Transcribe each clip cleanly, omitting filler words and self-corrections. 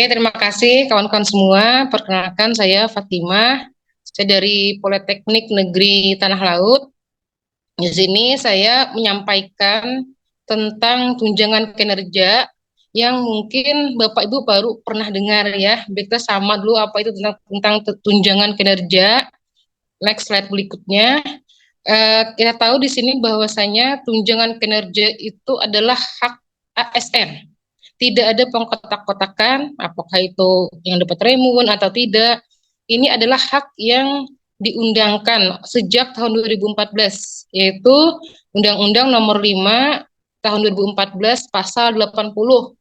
Oke, terima kasih kawan-kawan semua. Perkenalkan saya Fatimah. Saya dari Politeknik Negeri Tanah Laut. Di sini saya menyampaikan tentang tunjangan kinerja yang mungkin Bapak Ibu baru pernah dengar ya. Kita sama dulu apa itu tentang tunjangan kinerja. Next slide berikutnya. Kita tahu di sini bahwasanya tunjangan kinerja itu adalah hak ASN. Tidak ada pengkotak-kotakan apakah itu yang dapat remun atau tidak. Ini adalah hak yang diundangkan sejak tahun 2014, yaitu Undang-Undang Nomor 5 tahun 2014 pasal 80,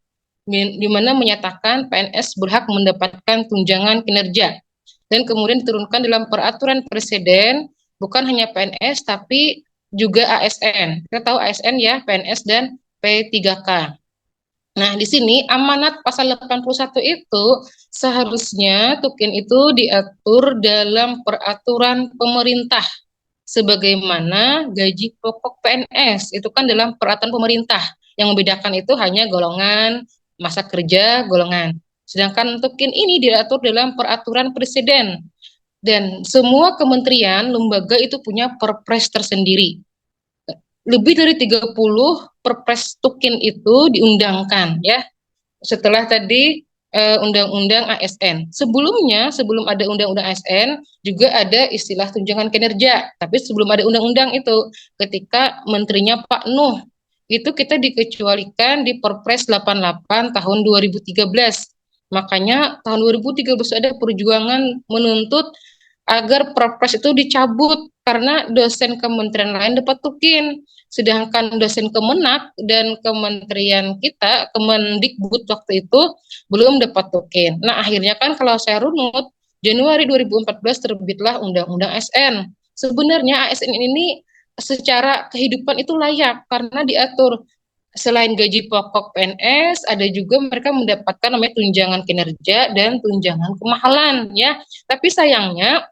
di mana menyatakan PNS berhak mendapatkan tunjangan kinerja. Dan kemudian diturunkan dalam peraturan presiden, bukan hanya PNS tapi juga ASN. Kita tahu ASN ya, PNS dan P3K. Nah, di sini amanat pasal 81 itu seharusnya tukin itu diatur dalam peraturan pemerintah sebagaimana gaji pokok PNS itu kan dalam peraturan pemerintah. Yang membedakan itu hanya golongan, masa kerja, golongan. Sedangkan tukin ini diatur dalam peraturan presiden. Dan semua kementerian, lembaga itu punya perpres tersendiri. Lebih dari 30 perpres tukin itu diundangkan ya setelah tadi undang-undang ASN. Sebelumnya, sebelum ada undang-undang ASN, juga ada istilah tunjangan kinerja. Tapi sebelum ada undang-undang itu, ketika menterinya Pak Nuh, itu kita dikecualikan di Perpres 88 tahun 2013. Makanya tahun 2013 ada perjuangan menuntut agar Perpres itu dicabut karena dosen kementerian lain dapat tukin. Sedangkan dosen Kemenak dan kementerian kita, Kemendikbud waktu itu, belum dapat token. Nah, akhirnya kan kalau saya runut, Januari 2014 terbitlah Undang-Undang ASN. Sebenarnya ASN ini secara kehidupan itu layak karena diatur selain gaji pokok PNS, ada juga mereka mendapatkan namanya tunjangan kinerja dan tunjangan kemahalan ya. Tapi sayangnya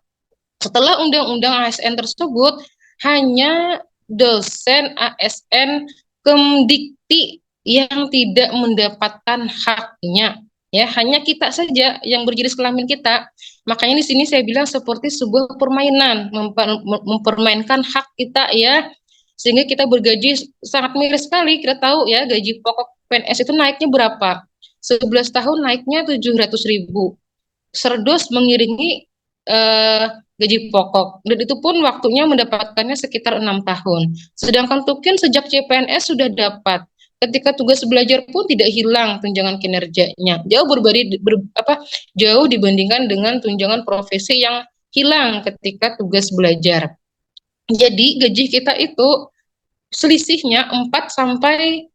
setelah Undang-Undang ASN tersebut hanya dosen ASN Kemdikti yang tidak mendapatkan haknya. Ya, hanya kita saja yang berjenis kelamin kita. Makanya di sini saya bilang seperti sebuah permainan, mempermainkan hak kita ya, sehingga kita bergaji sangat miris sekali. Kita tahu ya gaji pokok PNS itu naiknya berapa? 11 tahun naiknya 700.000. Serdos mengiringi gaji pokok, dan itu pun waktunya mendapatkannya sekitar 6 tahun. Sedangkan Tukin sejak CPNS sudah dapat. Ketika tugas belajar pun tidak hilang tunjangan kinerjanya. Jauh dibandingkan dengan tunjangan profesi yang hilang ketika tugas belajar. Jadi gaji kita itu selisihnya 4 sampai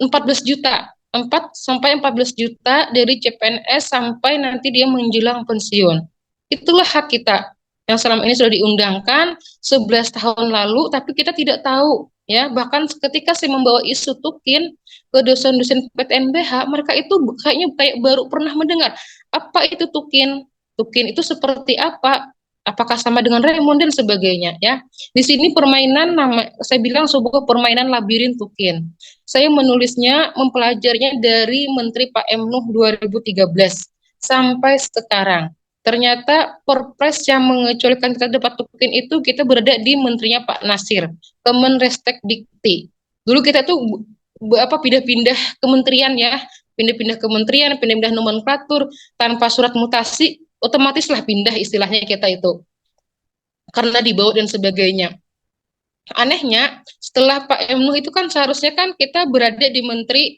14 juta. 4 sampai 14 juta dari CPNS sampai nanti dia menjelang pensiun. Itulah hak kita yang selama ini sudah diundangkan 11 tahun lalu, tapi kita tidak tahu ya. Bahkan ketika saya membawa isu Tukin ke dosen-dosen PTNBH, mereka itu kayaknya kayak baru pernah mendengar apa itu Tukin. Tukin itu seperti apa? Apakah sama dengan Raymond dan sebagainya ya. Di sini permainan saya bilang sebuah permainan labirin Tukin. Saya menulisnya, mempelajarinya dari Menteri Pak M. Nuh 2013 sampai sekarang. Ternyata perpres yang mengecualikan kita dapat tukin itu kita berada di menterinya Pak Nasir, Kemenristek Dikti. Dulu kita tuh pindah-pindah kementerian ya, pindah-pindah kementerian, pindah-pindah nomenklatur tanpa surat mutasi, otomatislah pindah istilahnya kita itu karena dibawa dan sebagainya. Anehnya setelah Pak M. Nuh itu kan seharusnya kan kita berada di menteri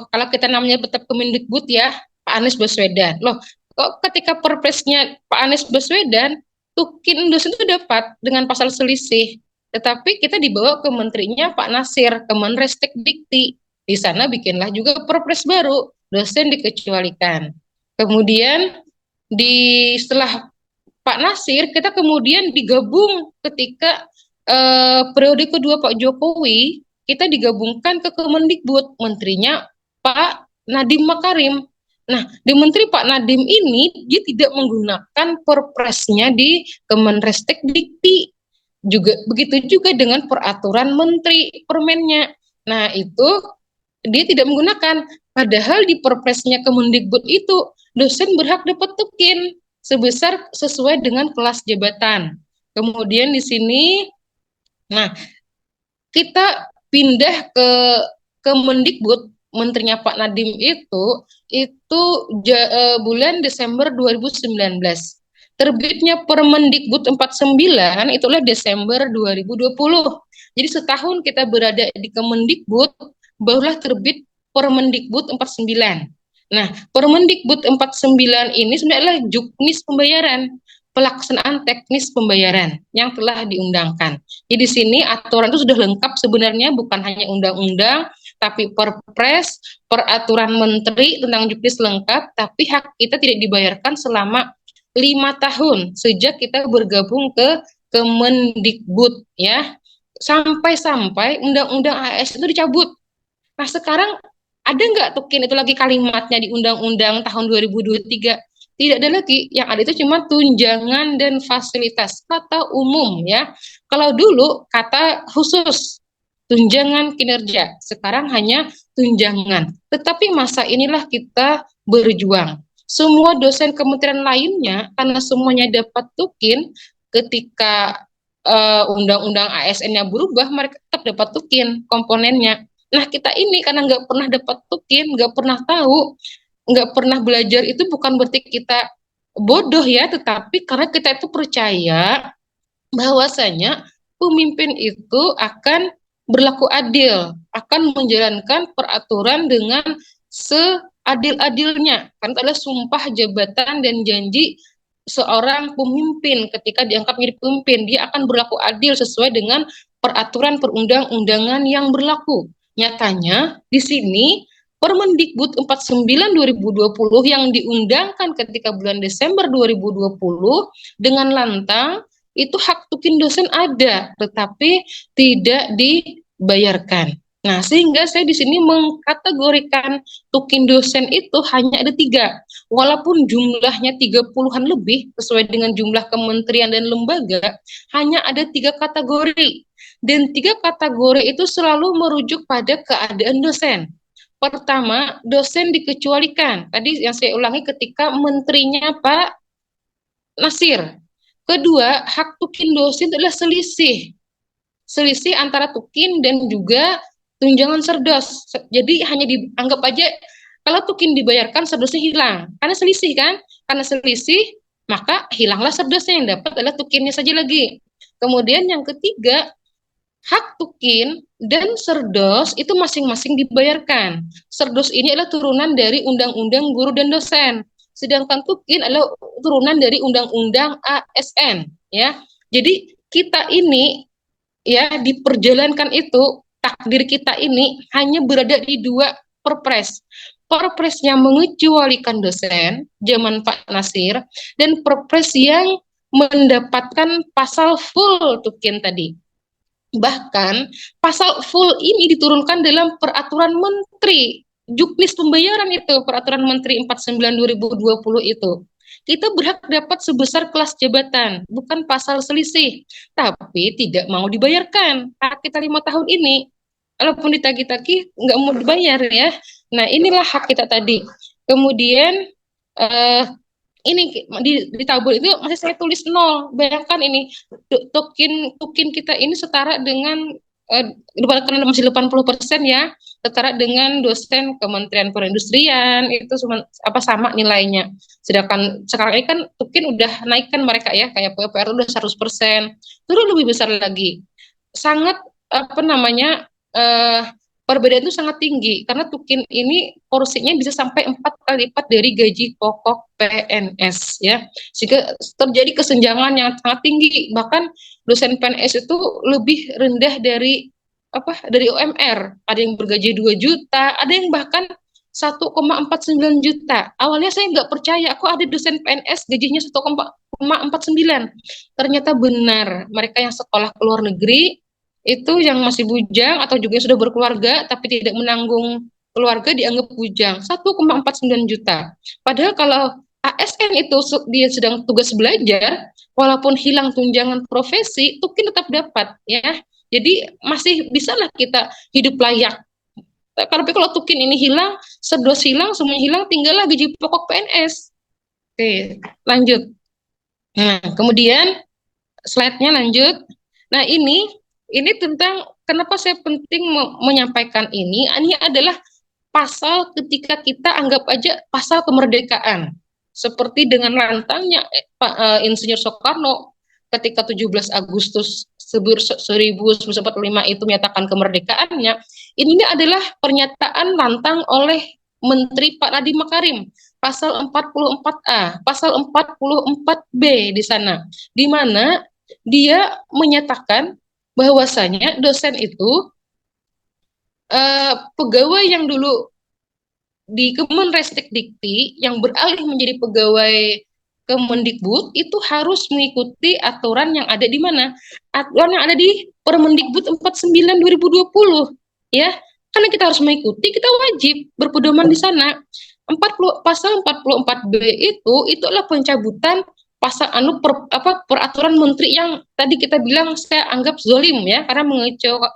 kalau kita namanya tetap Kemendikbud ya, Pak Anies Baswedan. Loh, kok ketika perpresnya Pak Anies Baswedan, Tukin dosen itu dapat dengan pasal selisih. Tetapi kita dibawa ke menterinya Pak Nasir, Kemenristek Dikti. Di sana bikinlah juga perpres baru, dosen dikecualikan. Kemudian setelah Pak Nasir, kita kemudian digabung ketika periode kedua Pak Jokowi, kita digabungkan ke Kemendikbud, menterinya Pak Nadiem Makarim. Nah, di Menteri Pak Nadiem ini, dia tidak menggunakan perpresnya di Kemenristek Dikti. Juga begitu juga dengan peraturan menteri permennya. Nah, itu dia tidak menggunakan. Padahal di Perpresnya Kemendikbud itu dosen berhak dapat tukin sebesar sesuai dengan kelas jabatan. Kemudian di sini, nah kita pindah ke Kemendikbud, menterinya Pak Nadiem itu bulan Desember 2019. Terbitnya Permendikbud 49 itulah Desember 2020. Jadi setahun kita berada di Kemendikbud, barulah terbit Permendikbud 49. Nah, Permendikbud 49 ini sebenarnya adalah juknis pembayaran, pelaksanaan teknis pembayaran yang telah diundangkan. Jadi di sini aturan itu sudah lengkap sebenarnya, bukan hanya undang-undang, tapi perpres, peraturan menteri tentang juknis lengkap, tapi hak kita tidak dibayarkan selama 5 tahun sejak kita bergabung ke Kemendikbud ya, sampai-sampai undang-undang AS itu dicabut. Nah sekarang ada nggak tukin itu lagi kalimatnya di undang-undang tahun 2023? Tidak ada lagi, yang ada itu cuma tunjangan dan fasilitas, kata umum ya. Kalau dulu kata khusus, tunjangan kinerja, sekarang hanya tunjangan. Tetapi masa inilah kita berjuang. Semua dosen kementerian lainnya, karena semuanya dapat tukin, ketika undang-undang ASN-nya berubah, mereka tetap dapat tukin komponennya. Nah kita ini karena nggak pernah dapat tukin, nggak pernah tahu, nggak pernah belajar, itu bukan berarti kita bodoh ya, tetapi karena kita itu percaya bahwasanya pemimpin itu akan berlaku adil, akan menjalankan peraturan dengan seadil-adilnya. Karena itu adalah sumpah jabatan dan janji seorang pemimpin ketika diangkat menjadi pemimpin, dia akan berlaku adil sesuai dengan peraturan perundang-undangan yang berlaku. Nyatanya di sini Permendikbud 49 2020 yang diundangkan ketika bulan Desember 2020 dengan lantang itu hak tukin dosen ada, tetapi tidak dibayarkan. Nah, sehingga saya di sini mengkategorikan tukin dosen itu hanya ada 3. Walaupun jumlahnya 30-an lebih, sesuai dengan jumlah kementerian dan lembaga, hanya ada 3 kategori. Dan 3 kategori itu selalu merujuk pada keadaan dosen. Pertama, dosen dikecualikan. Tadi yang saya ulangi ketika menterinya Pak Nasir. Kedua, hak tukin dosen adalah selisih. Selisih antara tukin dan juga tunjangan serdos. Jadi hanya dianggap aja kalau tukin dibayarkan serdosnya hilang. Karena selisih kan? Karena selisih, maka hilanglah serdosnya, yang dapat adalah tukinnya saja lagi. Kemudian yang ketiga, hak tukin dan serdos itu masing-masing dibayarkan. Serdos ini adalah turunan dari Undang-Undang Guru dan Dosen. Sedangkan tukin adalah turunan dari Undang-Undang ASN ya. Jadi kita ini ya diperjalankan itu, takdir kita ini hanya berada di 2 perpres. Perpresnya mengecualikan dosen zaman Pak Nasir dan perpres yang mendapatkan pasal full tukin tadi. Bahkan pasal full ini diturunkan dalam peraturan menteri, juknis pembayaran itu, peraturan menteri 49 2020 itu. Kita berhak dapat sebesar kelas jabatan, bukan pasal selisih, tapi tidak mau dibayarkan. Hak kita 5 tahun ini, walaupun ditagih-tagih nggak mau dibayar ya. Nah inilah hak kita tadi. Kemudian ini di tabel itu masih saya tulis 0. Bayangkan ini tukin kita ini setara dengan karena masih 80% ya, setara dengan dosen Kementerian Perindustrian itu sama nilainya. Sedangkan sekarang ini kan tukin udah naikkan mereka ya, kayak PUPR udah 100%, terus lebih besar lagi. Sangat perbedaan itu sangat tinggi karena tukin ini porsinya bisa sampai 4 kali lipat dari gaji pokok PNS ya, sehingga terjadi kesenjangan yang sangat tinggi. Bahkan dosen PNS itu lebih rendah dari UMR. Ada yang bergaji 2 juta, ada yang bahkan 1,49 juta. Awalnya saya nggak percaya, aku ada dosen PNS gajinya 1,49. Ternyata benar, mereka yang sekolah ke luar negeri itu yang masih bujang atau juga sudah berkeluarga tapi tidak menanggung keluarga dianggap bujang, 1,49 juta. Padahal kalau ASN itu dia sedang tugas belajar, walaupun hilang tunjangan profesi, tukin tetap dapat ya. Jadi masih bisalah kita hidup layak Tapi kalau tukin ini hilang, sedos hilang, semuanya hilang, tinggallah gaji pokok PNS. Oke, lanjut. Nah, kemudian slide-nya lanjut. Nah, ini tentang kenapa saya penting menyampaikan ini. Ini adalah pasal ketika kita anggap aja pasal kemerdekaan. Seperti dengan lantangnya Pak Insinyur Soekarno ketika 17 Agustus 1945 itu menyatakan kemerdekaannya. Ini adalah pernyataan lantang oleh Menteri Pak Nadiem Makarim, pasal 44A, pasal 44B di sana, di mana dia menyatakan bahwasanya dosen itu pegawai yang dulu di Kemenristek-Dikti yang beralih menjadi pegawai Kemendikbud itu harus mengikuti aturan yang ada di mana? Aturan yang ada di Permendikbud 49 2020, ya. Karena kita harus mengikuti, kita wajib berpedoman di sana. 40 pasal 44B itu adalah pencabutan pasal peraturan menteri yang tadi kita bilang saya anggap zolim, ya, karena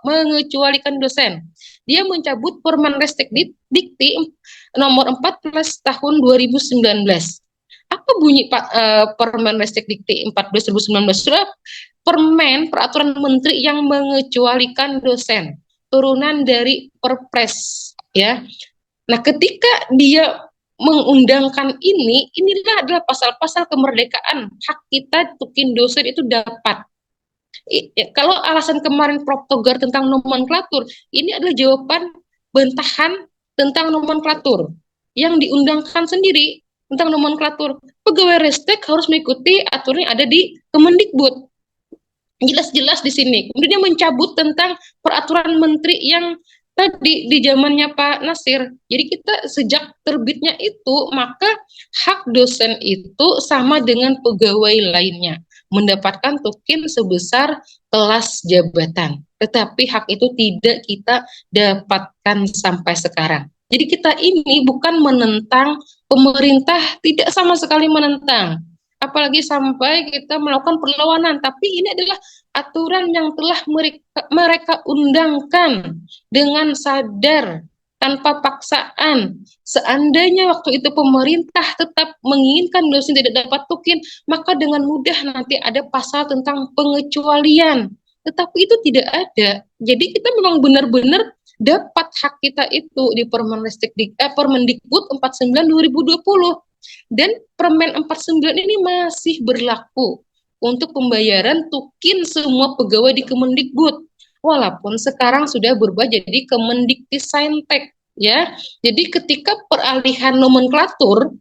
mengecualikan dosen. Dia mencabut Permenristek Dikti nomor 14 tahun 2019. Apa bunyi Pak Permenristek Dikti 14 2019? Sudah peraturan menteri yang mengecualikan dosen, turunan dari Perpres, ya. Nah, ketika dia mengundangkan inilah adalah pasal-pasal kemerdekaan, hak kita tukin dosen itu dapat. Kalau alasan kemarin Prof. Togar tentang nomenklatur, ini adalah jawaban bentahan tentang nomenklatur yang diundangkan sendiri tentang nomenklatur. Pegawai Ristek harus mengikuti aturan yang ada di Kemendikbud. Jelas-jelas di sini. Kemudian dia mencabut tentang peraturan menteri yang tadi di zamannya Pak Nasir. Jadi kita sejak terbitnya itu, maka hak dosen itu sama dengan pegawai lainnya, mendapatkan tukin sebesar kelas jabatan. Tetapi hak itu tidak kita dapatkan sampai sekarang. Jadi kita ini bukan menentang pemerintah, tidak sama sekali menentang. Apalagi sampai kita melakukan perlawanan, tapi ini adalah aturan yang telah mereka undangkan dengan sadar, tanpa paksaan. Seandainya waktu itu pemerintah tetap menginginkan dosen tidak dapat tukin, maka dengan mudah nanti ada pasal tentang pengecualian. Tetapi itu tidak ada. Jadi kita memang benar-benar dapat hak kita itu di Permendikbud 49 2020. Dan Permen 49 ini masih berlaku untuk pembayaran tukin semua pegawai di Kemendikbud. Walaupun sekarang sudah berubah jadi Kemendiktisaintek, ya. Jadi ketika peralihan nomenklatur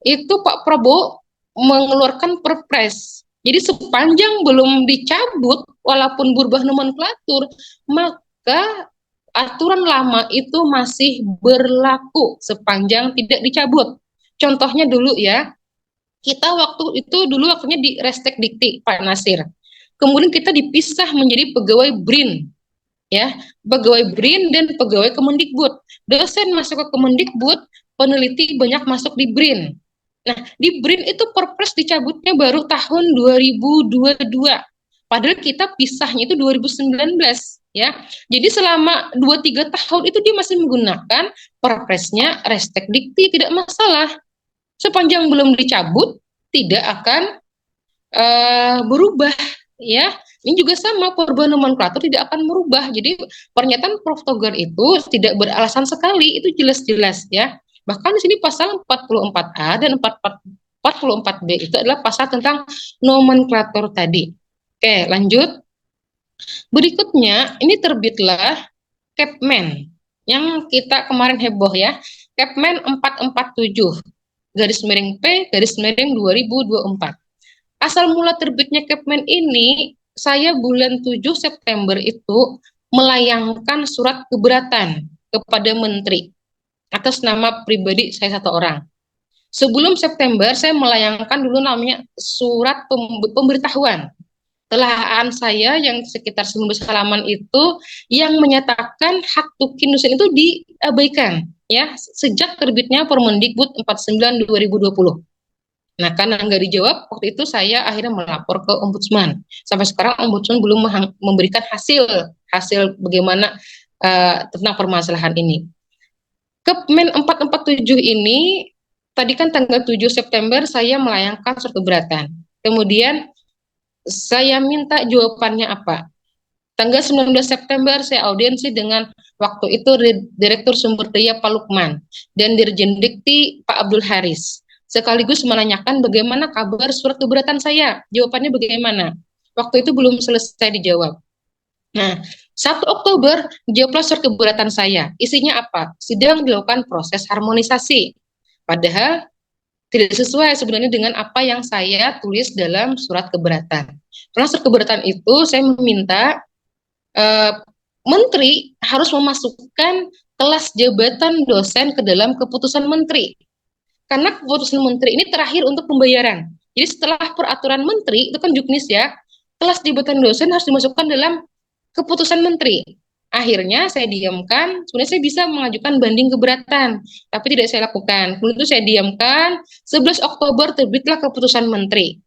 itu Pak Prabowo mengeluarkan Perpres. Jadi sepanjang belum dicabut walaupun berubah nomenklatur, maka aturan lama itu masih berlaku sepanjang tidak dicabut. Contohnya dulu, ya, kita waktu itu dulu waktunya di Ristek Dikti Pak Nasir. Kemudian kita dipisah menjadi pegawai BRIN, ya, pegawai BRIN dan pegawai Kemendikbud. Dosen masuk ke Kemendikbud, peneliti banyak masuk di BRIN. Nah, di BRIN itu Perpres dicabutnya baru tahun 2022. Padahal kita pisahnya itu 2019, ya. Jadi selama 2-3 tahun itu dia masih menggunakan Perpresnya Ristek Dikti, tidak masalah. Sepanjang belum dicabut, tidak akan berubah, ya. Ini juga sama, perubahan nomenklatur tidak akan merubah. Jadi pernyataan Prof. Togar itu tidak beralasan sekali, itu jelas-jelas, ya. Bahkan di sini pasal 44A dan 44B itu adalah pasal tentang nomenklatur tadi. Oke, lanjut. Berikutnya, ini terbitlah Kepmen yang kita kemarin heboh, ya. Kepmen 447 garis miring P garis miring 2024. Asal mula terbitnya Kepmen ini, saya bulan 7 September itu melayangkan surat keberatan kepada menteri atas nama pribadi saya satu orang. Sebelum September saya melayangkan dulu namanya surat pemberitahuan telahan saya yang sekitar 19 halaman itu yang menyatakan hak tukin dosen itu diabaikan, ya, sejak terbitnya Permendikbud 49 2020. Nah, karena nggak dijawab, waktu itu saya akhirnya melapor ke Ombudsman. Sampai sekarang Ombudsman belum memberikan hasil bagaimana tentang permasalahan ini. Kepmen 447 ini tadi kan tanggal 7 September saya melayangkan surat keberatan. Kemudian saya minta jawabannya apa. Tanggal 19 September saya audiensi dengan waktu itu Direktur Sumber Daya Pak Lukman dan Dirjen Dikti Pak Abdul Haris. Sekaligus menanyakan bagaimana kabar surat keberatan saya. Jawabannya bagaimana? Waktu itu belum selesai dijawab. Nah, 1 Oktober dijawablah surat keberatan saya. Isinya apa? Sedang dilakukan proses harmonisasi. Padahal tidak sesuai sebenarnya dengan apa yang saya tulis dalam surat keberatan. Karena surat keberatan itu saya meminta menteri harus memasukkan kelas jabatan dosen ke dalam keputusan menteri. Karena keputusan menteri ini terakhir untuk pembayaran. Jadi setelah peraturan menteri, itu kan juknis ya, kelas jabatan dosen harus dimasukkan dalam keputusan menteri. Akhirnya saya diamkan, sebenarnya saya bisa mengajukan banding keberatan, tapi tidak saya lakukan. Kemudian itu saya diamkan, 11 Oktober terbitlah keputusan menteri.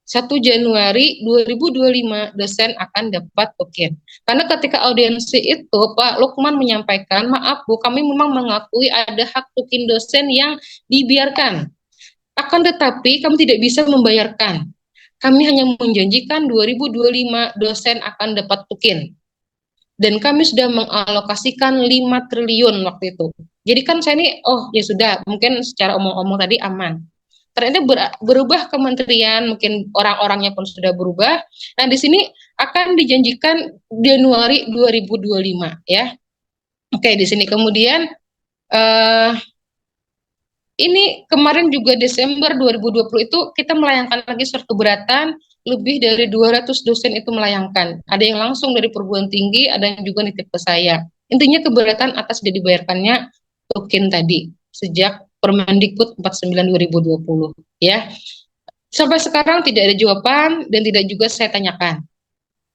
1 Januari 2025 dosen akan dapat token. Karena ketika audiensi itu Pak Lukman menyampaikan, maaf Bu, kami memang mengakui ada hak token dosen yang dibiarkan. Akan tetapi kami tidak bisa membayarkan. Kami hanya menjanjikan 2025 dosen akan dapat token. Dan kami sudah mengalokasikan 5 triliun waktu itu. Jadi kan saya ini, oh ya sudah, mungkin secara omong-omong tadi aman. Ternyata berubah kementerian, mungkin orang-orangnya pun sudah berubah. Nah, di sini akan dijanjikan Januari 2025 ya. Oke, di sini kemudian ini kemarin juga Desember 2020 itu kita melayangkan lagi surat keberatan, lebih dari 200 dosen itu melayangkan. Ada yang langsung dari perguruan tinggi, ada yang juga nitip ke saya. Intinya keberatan atas tidak dibayarkannya token tadi sejak Permendikbud 49 2020 ya. Sampai sekarang tidak ada jawaban dan tidak juga saya tanyakan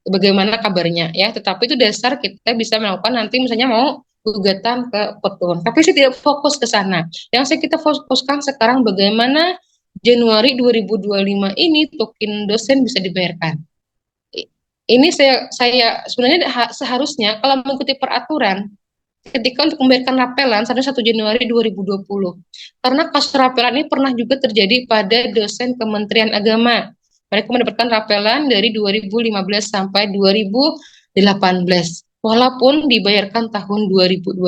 bagaimana kabarnya ya. Tetapi itu dasar kita bisa melakukan nanti misalnya mau gugatan ke petun. Tapi saya tidak fokus ke sana. Yang kita fokuskan sekarang bagaimana Januari 2025 ini token dosen bisa dibayarkan. Ini saya sebenarnya seharusnya kalau mengikuti peraturan ketika untuk membayarkan rapelan sampai 1 Januari 2020. Karena kasus rapelan ini pernah juga terjadi pada dosen Kementerian Agama. Mereka mendapatkan rapelan dari 2015 sampai 2018. Walaupun dibayarkan tahun 2021.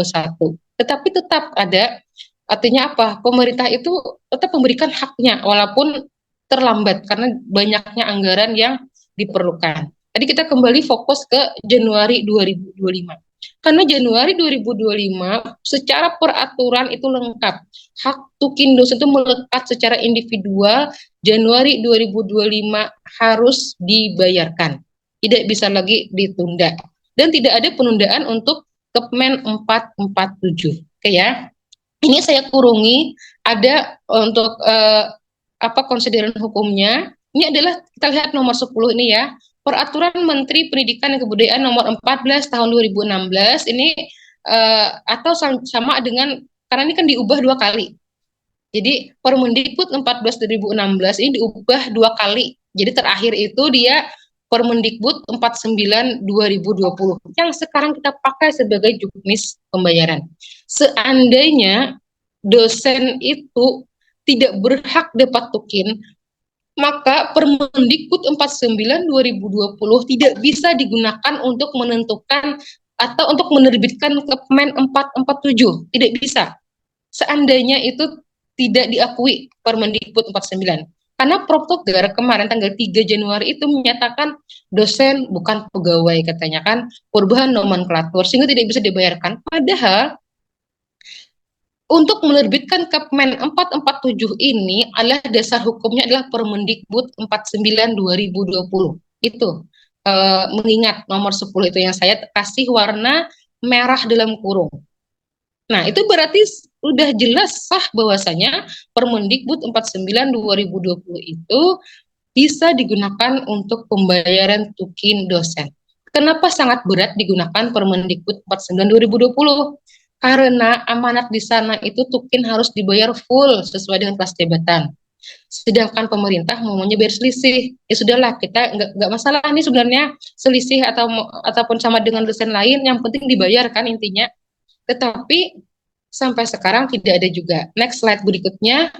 Tetapi tetap ada, artinya apa? Pemerintah itu tetap memberikan haknya walaupun terlambat karena banyaknya anggaran yang diperlukan. Tadi kita kembali fokus ke Januari 2025. Karena Januari 2025 secara peraturan itu lengkap. Hak tukin dosen itu melekat secara individual. Januari 2025 harus dibayarkan. Tidak bisa lagi ditunda. Dan tidak ada penundaan untuk Kepmen 447. Oke ya. Ini saya kurungi ada untuk konsideran hukumnya. Ini adalah kita lihat nomor 10 ini ya. Peraturan Menteri Pendidikan dan Kebudayaan nomor 14 tahun 2016 ini atau sama dengan karena ini kan diubah 2 kali. Jadi Permendikbud 14 2016 ini diubah 2 kali. Jadi terakhir itu dia Permendikbud 49 2020 yang sekarang kita pakai sebagai juknis pembayaran. Seandainya dosen itu tidak berhak dapat token, maka Permendikbud 49 2020 tidak bisa digunakan untuk menentukan atau untuk menerbitkan Kepmen 447. Tidak bisa. Seandainya itu tidak diakui Permendikbud 49. Karena Proptogar kemarin tanggal 3 Januari itu menyatakan dosen bukan pegawai katanya kan, perubahan nomenklatur sehingga tidak bisa dibayarkan. Padahal untuk menerbitkan Kepmen 447 ini adalah dasar hukumnya adalah Permendikbud 49 2020. Itu mengingat nomor 10 itu yang saya kasih warna merah dalam kurung. Nah, itu berarti sudah jelas sah bahwasanya Permendikbud 49 2020 itu bisa digunakan untuk pembayaran tukin dosen. Kenapa sangat berat digunakan Permendikbud 49 2020? Karena amanat di sana itu tukin harus dibayar full sesuai dengan kelas jabatan. Sedangkan pemerintah maunya bayar selisih. Ya sudahlah, kita nggak masalah nih sebenarnya selisih ataupun sama dengan dosen lain, yang penting dibayar kan intinya. Tetapi sampai sekarang tidak ada juga. Next slide berikutnya.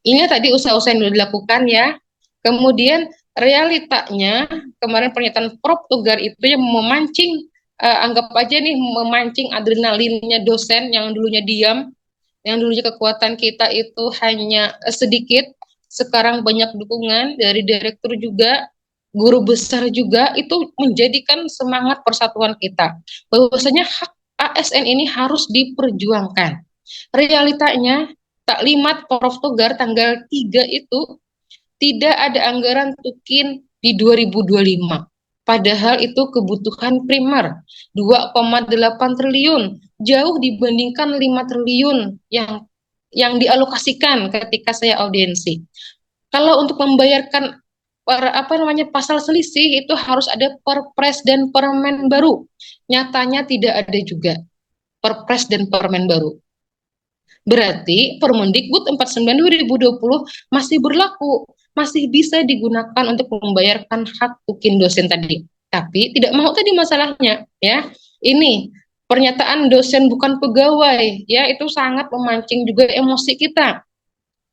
Ini tadi usaha-usaha yang sudah dilakukan ya. Kemudian realitanya kemarin pernyataan Prof. Togar itu yang memancing, anggap aja nih memancing adrenalinnya dosen yang dulunya diam, yang dulunya kekuatan kita itu hanya sedikit, sekarang banyak dukungan dari direktur juga, guru besar juga, itu menjadikan semangat persatuan kita. Bahwasanya hak ASN ini harus diperjuangkan. Realitanya taklimat Prof. Togar tanggal 3 itu tidak ada anggaran tukin di 2025. Padahal itu kebutuhan primer 2,8 triliun, jauh dibandingkan 5 triliun yang dialokasikan ketika saya audiensi. Kalau untuk membayarkan pasal selisih itu harus ada perpres dan permen baru. Nyatanya tidak ada juga perpres dan permen baru. Berarti Permendikbud 49 2020 masih berlaku, masih bisa digunakan untuk membayarkan hak tukin dosen tadi. Tapi tidak mau tadi masalahnya, ya. Ini pernyataan dosen bukan pegawai, ya, itu sangat memancing juga emosi kita.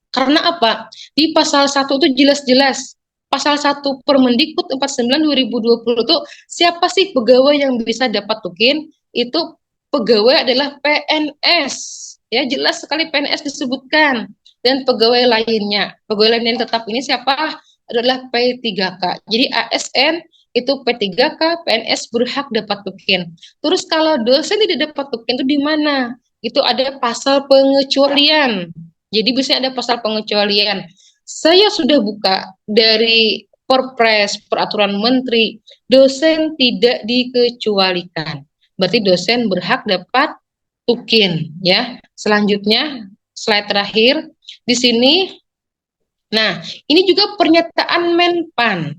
Karena apa? Di pasal 1 itu jelas-jelas. Pasal 1 Permendikbud 49 2020 itu siapa sih pegawai yang bisa dapat tukin? Itu pegawai adalah PNS. Ya, jelas sekali PNS disebutkan. Dan pegawai lainnya. Pegawai lain yang tetap ini siapa? Adalah P3K. Jadi ASN itu P3K, PNS berhak dapat tukin. Terus kalau dosen tidak dapat tukin itu di mana? Itu ada pasal pengecualian. Jadi biasanya ada pasal pengecualian. Saya sudah buka dari Perpres, peraturan menteri, dosen tidak dikecualikan. Berarti dosen berhak dapat tukin, ya. Selanjutnya, slide terakhir di sini. Nah, ini juga pernyataan Menpan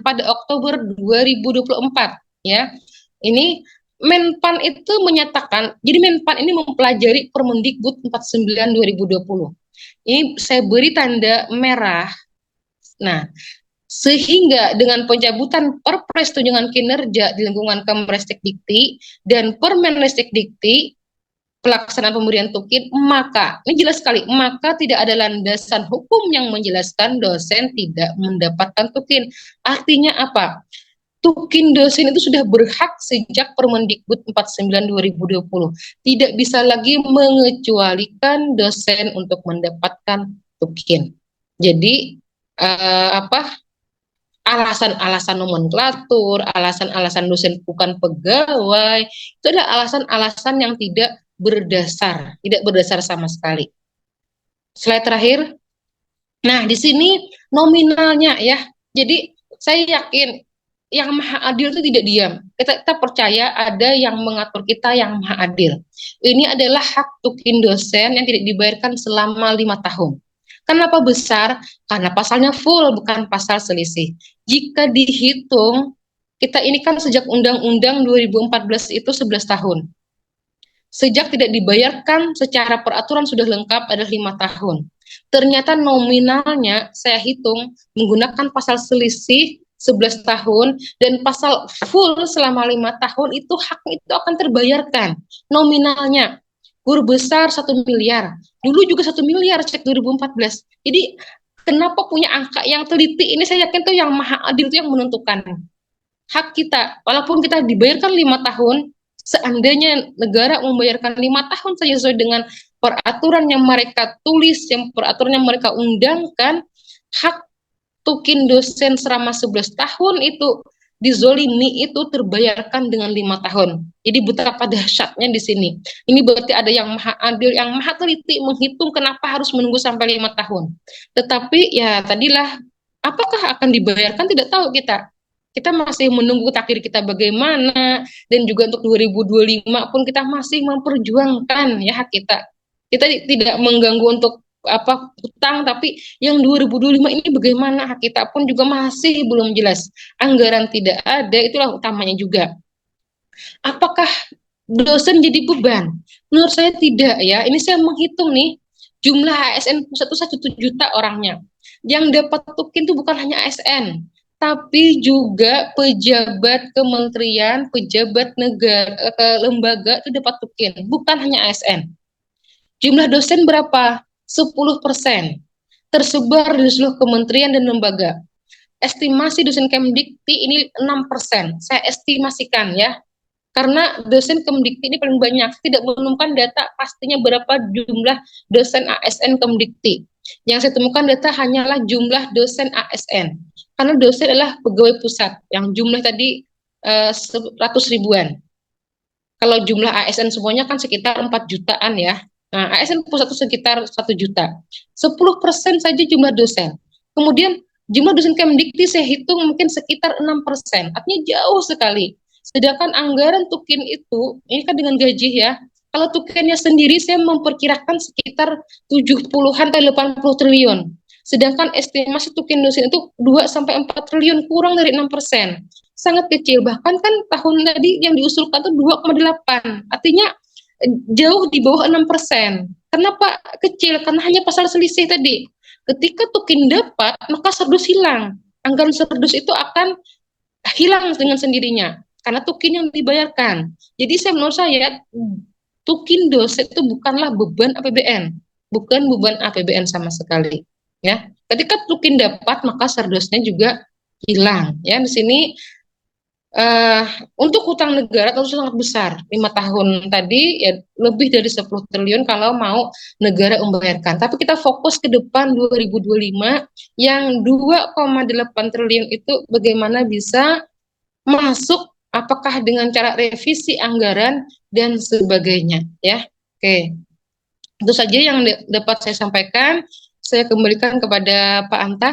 pada Oktober 2024, ya. Ini Menpan itu menyatakan, jadi Menpan ini mempelajari Permendikbud 49 2020. Ini saya beri tanda merah. Nah, sehingga dengan pencabutan Perpres tunjangan kinerja di lingkungan Kemrestikdikti dan Permenristikdikti pelaksanaan pemberian tukin, maka ini jelas sekali, maka tidak ada landasan hukum yang menjelaskan dosen tidak mendapatkan tukin. Artinya apa? Tukin dosen itu sudah berhak sejak Permendikbud 49 2020. Tidak bisa lagi mengecualikan dosen untuk mendapatkan tukin. Jadi alasan-alasan nomenklatur, alasan-alasan dosen bukan pegawai, itu adalah alasan-alasan yang tidak berdasar sama sekali. Slide terakhir. Nah, di sini nominalnya ya. Jadi saya yakin yang maha adil itu tidak diam. Kita percaya ada yang mengatur kita yang maha adil. Ini adalah hak tukin dosen yang tidak dibayarkan selama 5 tahun. Kenapa besar? Karena pasalnya full, bukan pasal selisih. Jika dihitung, kita ini kan sejak Undang-Undang 2014 itu 11 tahun. Sejak tidak dibayarkan secara peraturan sudah lengkap adalah 5 tahun. Ternyata nominalnya saya hitung menggunakan pasal selisih 11 tahun dan pasal full selama 5 tahun itu hak itu akan terbayarkan. Nominalnya guru besar 1 miliar. Dulu juga 1 miliar cek 2014. Jadi kenapa punya angka yang teliti ini, saya yakin tuh yang maha adil itu yang menentukan hak kita. Walaupun kita dibayarkan 5 tahun, seandainya negara membayarkan 5 tahun saja sesuai dengan peraturan yang mereka tulis, yang peraturan yang mereka undangkan, hak tukin dosen selama 11 tahun itu dizolimi itu terbayarkan dengan 5 tahun. Jadi betapa dahsyatnya di sini. Ini berarti ada yang maha adil, yang maha teliti menghitung kenapa harus menunggu sampai 5 tahun. Tetapi ya tadilah, apakah akan dibayarkan tidak tahu kita. Kita masih menunggu takdir kita bagaimana, dan juga untuk 2025 pun kita masih memperjuangkan ya hak kita. Kita tidak mengganggu untuk hutang, tapi yang 2025 ini bagaimana hak kita pun juga masih belum jelas. Anggaran tidak ada, itulah utamanya juga. Apakah dosen jadi beban? Menurut saya tidak ya. Ini saya menghitung nih, Jumlah ASN pusat itu 1 juta orangnya. Yang dapat tukin itu bukan hanya ASN, tapi juga pejabat kementerian, pejabat negara, lembaga itu dapat tukin, bukan hanya ASN. Jumlah dosen berapa? 10%. Tersebar di seluruh kementerian dan lembaga. Estimasi dosen Kemdikti ini 6%. Saya estimasikan ya. Karena dosen Kemdikti ini paling banyak. Tidak menemukan data pastinya berapa jumlah dosen ASN Kemdikti. Yang saya temukan data hanyalah jumlah dosen ASN. Karena dosen adalah pegawai pusat. Yang jumlah tadi 100 ribuan. Kalau jumlah ASN semuanya kan sekitar 4 jutaan ya. Nah, ASN pusat itu sekitar 1 juta. 10% saja jumlah dosen. Kemudian jumlah dosen Kemdikti saya hitung mungkin sekitar 6%. Artinya jauh sekali. Sedangkan anggaran tukin itu, ini kan dengan gaji ya. Kalau tukinnya sendiri saya memperkirakan sekitar 70-an atau 80 triliun. Sedangkan estimasi tukin dosen itu 2 sampai 4 triliun, kurang dari 6%, sangat kecil. Bahkan kan tahun tadi yang diusulkan itu 2,8, artinya jauh di bawah 6%. Kenapa kecil? Karena hanya pasal selisih tadi. Ketika tukin dapat, maka serdus hilang. Anggaran serdus itu akan hilang dengan sendirinya karena tukin yang dibayarkan. Jadi menurut saya tukin dosen itu bukanlah beban APBN, bukan beban APBN sama sekali. Ya, ketika tukin dapat maka serdusnya juga hilang. Ya, di sini uh, untuk hutang negara tentu sangat besar. 5 tahun tadi ya lebih dari 10 triliun kalau mau negara membayarkan. Tapi kita fokus ke depan 2025 yang 2,8 triliun itu bagaimana bisa masuk, apakah dengan cara revisi anggaran dan sebagainya ya. Oke. Itu saja yang dapat saya sampaikan. Saya kembalikan kepada Pak Anta.